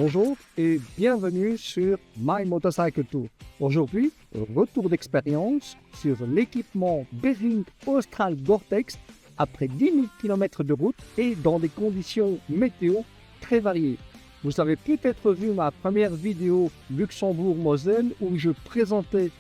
Bonjour et bienvenue sur My Motorcycle Tour. Aujourd'hui, retour d'expérience sur l'équipement Behring Austral Gore-Tex après 10 000 km de route et dans des conditions météo très variées. Vous avez peut-être vu ma première vidéo Luxembourg-Moselle où je présentais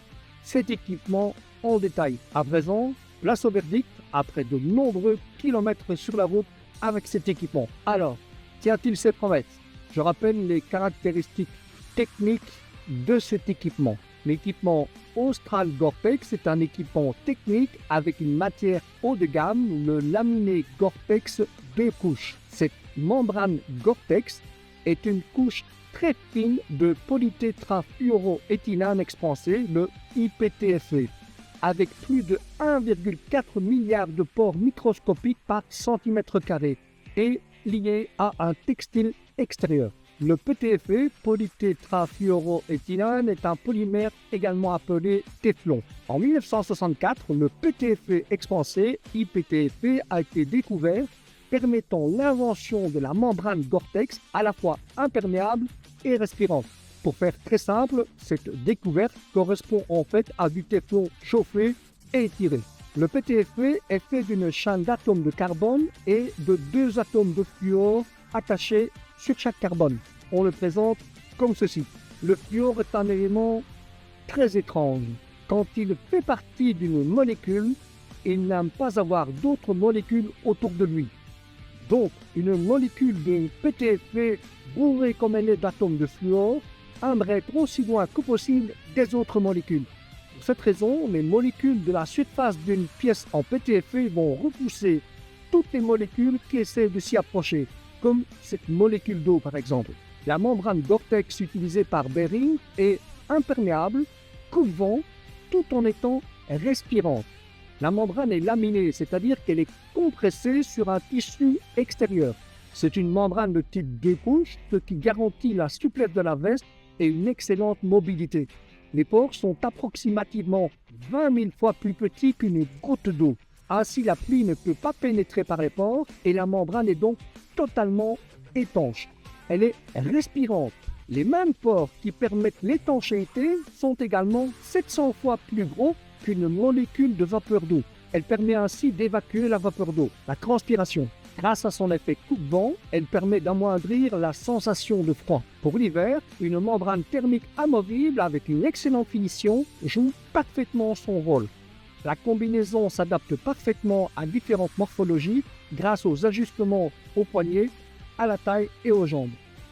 cet équipement en détail. À présent, place au verdict après de nombreux kilomètres sur la route avec cet équipement. Alors, tient-il ses promesses? Je rappelle les caractéristiques techniques de cet équipement. L'équipement Austral Gore-Tex est un équipement technique avec une matière haut de gamme, le laminé Gore-Tex 2 couches. Cette membrane Gore-Tex est une couche très fine de polytétrafluoroéthylène expansé, le IPTFE, avec plus de 1,4 milliard de pores microscopiques par centimètre carré et lié à un textile extérieur. Le PTFE, polytétrafluoroéthylène, est un polymère également appelé Téflon. En 1964, le PTFE expansé, IPTFE, a été découvert, permettant l'invention de la membrane Gore-Tex à la fois imperméable et respirante. Pour faire très simple, cette découverte correspond en fait à du téflon chauffé et étiré. Le PTFE est fait d'une chaîne d'atomes de carbone et de 2 atomes de fluor attachés sur chaque carbone. On le présente comme ceci. Le fluor est un élément très étrange. Quand il fait partie d'une molécule, il n'aime pas avoir d'autres molécules autour de lui. Donc, une molécule de PTFE bourrée comme elle est d'atomes de fluor aimerait être aussi loin que possible des autres molécules. Pour cette raison, les molécules de la surface d'une pièce en PTFE vont repousser toutes les molécules qui essaient de s'y approcher, comme cette molécule d'eau par exemple. La membrane Gore-Tex utilisée par Behring est imperméable, coupe-vent, tout en étant respirante. La membrane est laminée, c'est-à-dire qu'elle est compressée sur un tissu extérieur. C'est une membrane de type 2 couches, ce qui garantit la souplesse de la veste et une excellente mobilité. Les pores sont approximativement 20 000 fois plus petits qu'une goutte d'eau. Ainsi, la pluie ne peut pas pénétrer par les pores et la membrane est donc totalement étanche. Elle est respirante. Les mêmes pores qui permettent l'étanchéité sont également 700 fois plus gros qu'une molécule de vapeur d'eau. Elle permet ainsi d'évacuer la vapeur d'eau, la transpiration. Grâce à son effet coupe-vent, elle permet d'amoindrir la sensation de froid. Pour l'hiver, une membrane thermique amovible avec une excellente finition joue parfaitement son rôle. La combinaison s'adapte parfaitement à différentes morphologies grâce aux ajustements aux poignets, à la taille et aux jambes.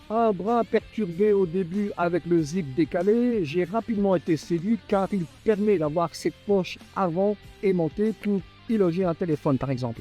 Un brin perturbé au début avec le zip décalé, j'ai rapidement été séduit car il permet d'avoir cette poche avant aimantée pour y loger un téléphone par exemple.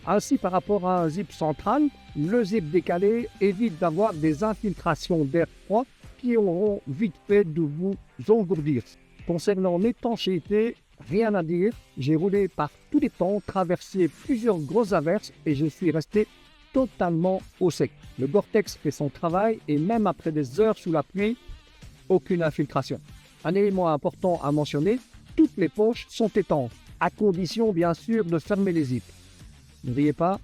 Ainsi, par rapport à un zip central, le zip décalé évite d'avoir des infiltrations d'air froid qui auront vite fait de vous engourdir. Concernant l'étanchéité, rien à dire, j'ai roulé par tous les temps, traversé plusieurs grosses averses et je suis resté totalement au sec. Le Gore-Tex fait son travail et même après des heures sous la pluie, aucune infiltration. Un élément important à mentionner, toutes les poches sont étanches, à condition bien sûr de fermer les zips. Ne riez pas,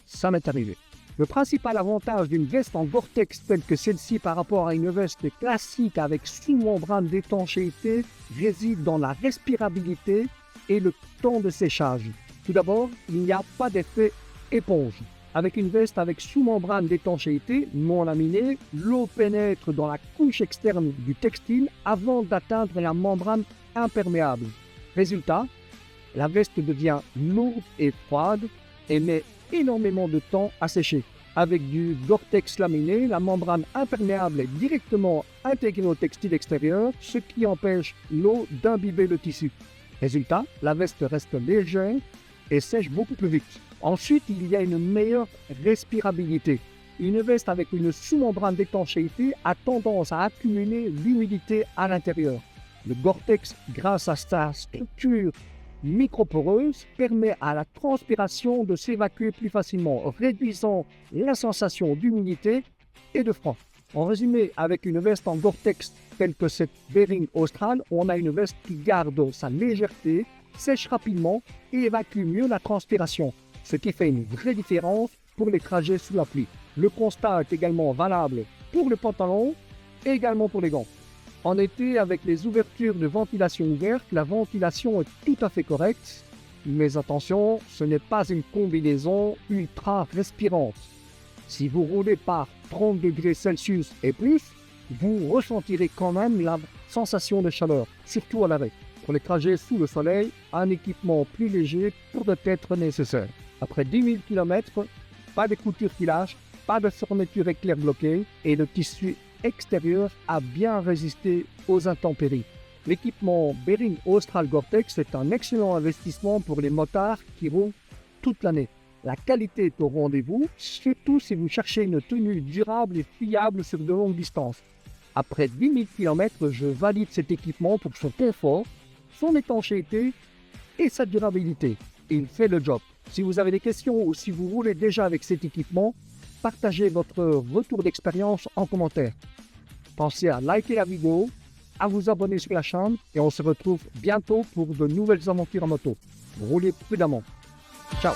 ça m'est arrivé. Le principal avantage d'une veste en Gore-Tex telle que celle-ci par rapport à une veste classique avec sous-membrane d'étanchéité réside dans la respirabilité et le temps de séchage. Tout d'abord, il n'y a pas d'effet éponge. Avec une veste avec sous-membrane d'étanchéité non laminée, l'eau pénètre dans la couche externe du textile avant d'atteindre la membrane imperméable. Résultat, la veste devient lourde et froide et met énormément de temps à sécher. Avec du Gore-Tex laminé, la membrane imperméable est directement intégrée au textile extérieur, ce qui empêche l'eau d'imbiber le tissu. Résultat, la veste reste légère et sèche beaucoup plus vite. Ensuite, il y a une meilleure respirabilité. Une veste avec une sous-membrane d'étanchéité a tendance à accumuler l'humidité à l'intérieur. Le Gore-Tex, grâce à sa structure microporeuse, permet à la transpiration de s'évacuer plus facilement, réduisant la sensation d'humidité et de froid. En résumé, avec une veste en Gore-Tex telle que cette Behring Austral, on a une veste qui garde sa légèreté, sèche rapidement et évacue mieux la transpiration, ce qui fait une vraie différence pour les trajets sous la pluie. Le constat est également valable pour le pantalon et également pour les gants. En été, avec les ouvertures de ventilation ouvertes, la ventilation est tout à fait correcte. Mais attention, ce n'est pas une combinaison ultra respirante. Si vous roulez par 30 degrés Celsius et plus, vous ressentirez quand même la sensation de chaleur, surtout à l'arrêt. Pour les trajets sous le soleil, un équipement plus léger pourrait être nécessaire. Après 10 000 km, pas de couture qui lâche, pas de fermeture éclair bloquée et le tissu extérieur a bien résisté aux intempéries. L'équipement Bering Austral Gore-Tex est un excellent investissement pour les motards qui roulent toute l'année. La qualité est au rendez-vous, surtout si vous cherchez une tenue durable et fiable sur de longues distances. Après 10 000 km, je valide cet équipement pour son confort, son étanchéité et sa durabilité. Il fait le job. Si vous avez des questions ou si vous roulez déjà avec cet équipement, partagez votre retour d'expérience en commentaire. Pensez à liker la vidéo, à vous abonner sur la chaîne et on se retrouve bientôt pour de nouvelles aventures en moto. Roulez prudemment. Ciao.